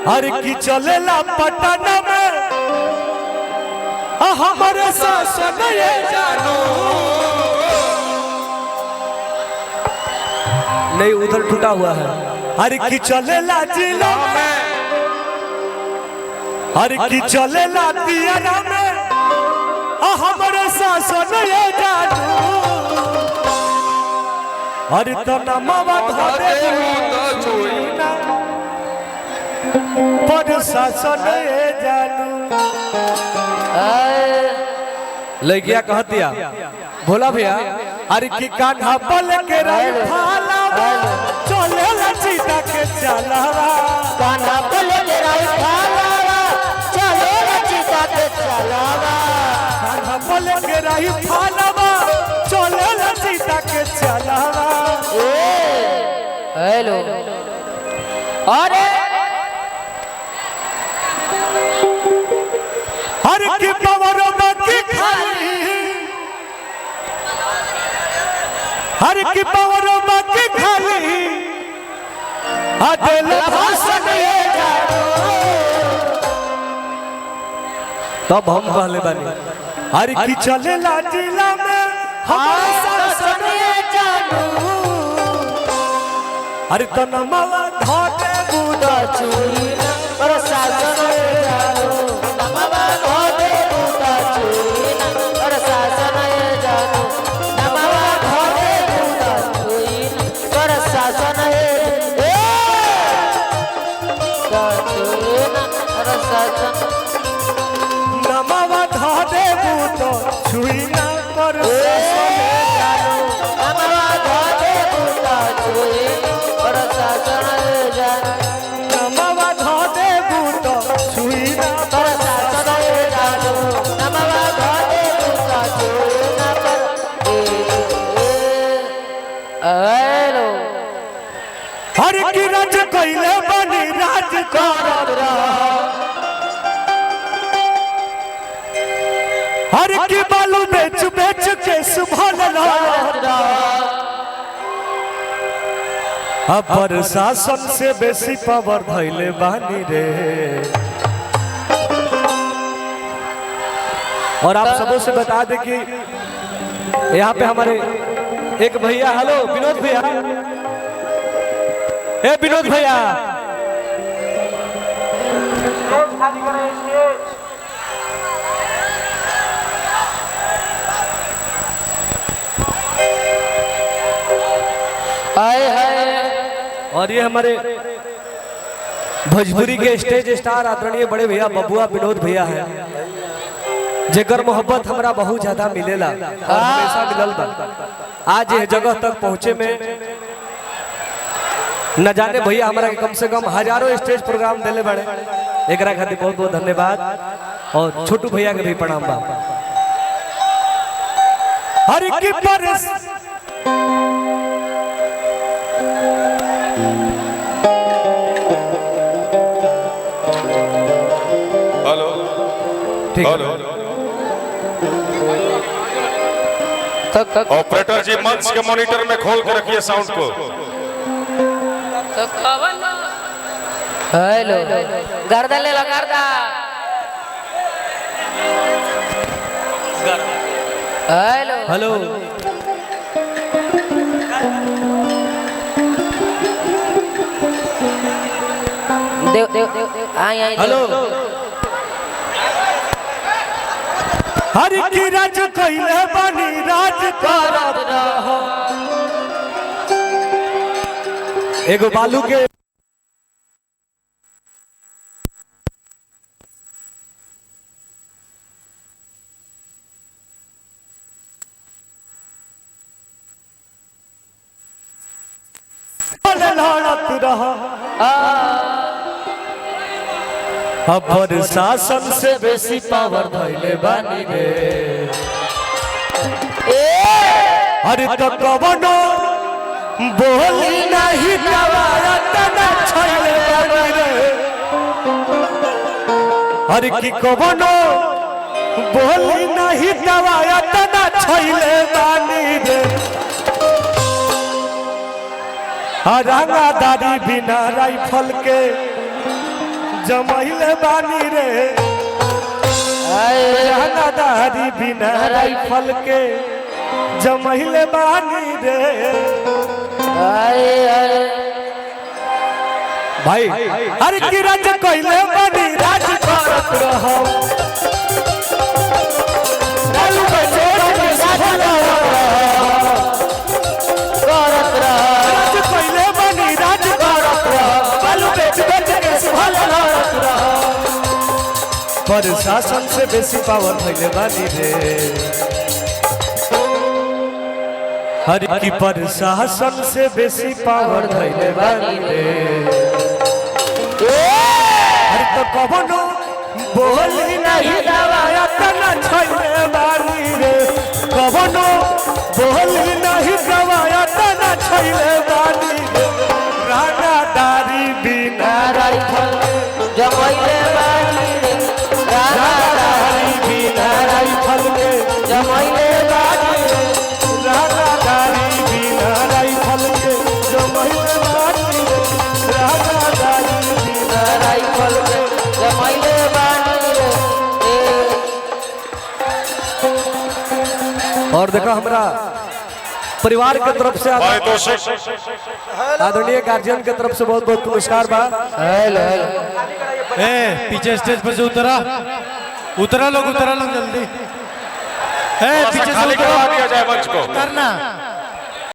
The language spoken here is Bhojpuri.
हर की चलेला पटना में हमारे शासन ये जानो नहीं उधर टूटा हुआ है। हर की चलेला जिला में हर की चलेला दियारा में हमारे शासन ये जानो हर तना मावा धरे पर शासन ये जानो ले गया कह दिया भोला भैया अरे की कान्हा बल के रही फालावा चले लचीता के चलावा कान्हा बल के रही फालावा चले लचीता के चलावा कान्हा बल के रही फालावा चले लचीता के चलावा हेलो अरे हर की पावर बाकी खाली हर की पावर बाकी खाली दिल भाषण ये जानो तब हम कहले बानी हर की चलेला जिला में हमारे शासन ये जानो हर तनमवा घाटे बुदा चुई पर शासन ये जानो नमवा घोटे बूटा चुई पर शासन ये जानो नमवा घोटे बूटा चुई पर शासन ये पर शासन नमवा घाटे बुदा छुई ना पर शासन ये जानो नमवा घोटे बूटा चुई पर शासन ये जानो नमवा घाटे बुदा छुई ना पर शासन ये जानो नमवा घोटे बूटा चुई ना पर हेलो हर की राज कइले बनी राज करत रहा हर की बालू बेच बेच के सुभल रहा अब प्रशासन से बेसी पावर धैले बानी रे और आप सबों से बता दें कि यहाँ पे हमारे एक भैया हेलो विनोद भैया ए विनोद भैया आए हाय और ये हमारे भोजपुरी के स्टेज स्टार आदरणीय बड़े भैया बबुआ विनोद भैया है जेकर मोहब्बत हमरा बहुत ज्यादा मिलेला और हमेशा मिलल बा। आज ये जगह तक पहुँचे में न जाने भैया हमारा के कम से कम हजारों स्टेज प्रोग्राम दिले बड़े एकरा खातिर बहुत बहुत धन्यवाद और छोटू भैया के भी प्रणाम बा। हर की परस हेलो ठीक है हेलो ऑपरेटर जी मंच के मॉनिटर में खोल के रखिए साउंड को। हेलो गर्दा ले लो गर्दा हेलो हेलो देव देव देव आई आई हेलो हर की राज कइले बनी राज करत रहा एगो बालू के लड़त रहा अब प्रशासन से बेसी पावर धैले बानी रे अरे तो कवनो बोली नहीं नवारत न छैले बानी रे अरे की कवनो बोली नहीं नवारत न छैले बानी रे रंगादारी बिना राइफल के जमैले बानी रे रंगादारी बिना राइफल के जमैले बानी रे भाई अरे की राज कोइले बानी राज करत रहो प्रशासन से बेसी पावर भइले बानी रे हर की प्रशासन से बेसी पावर भइले बानी रे अरे तो कबनो बोली नहीं दवाया तना छैले बानी रे कबनो बोली नहीं दवाया तना छैले बानी रे रंगादारी बिना राइफल जमैले बानी रे रंगादारी बिना राइफल के जमैले बानी रे रंगादारी बिना राइफल के जमैले बानी रे रंगादारी बिना राइफल के जमैले बानी रे और देखो हमरा परिवार के तरफ से भाई दोस्त आदरणीय गार्जियन के तरफ से बहुत बहुत पुरस्कार बा। ए पीछे स्टेज पर से उतरा लोग जल्दी ए खाली करवा दिया जाए मंच को करना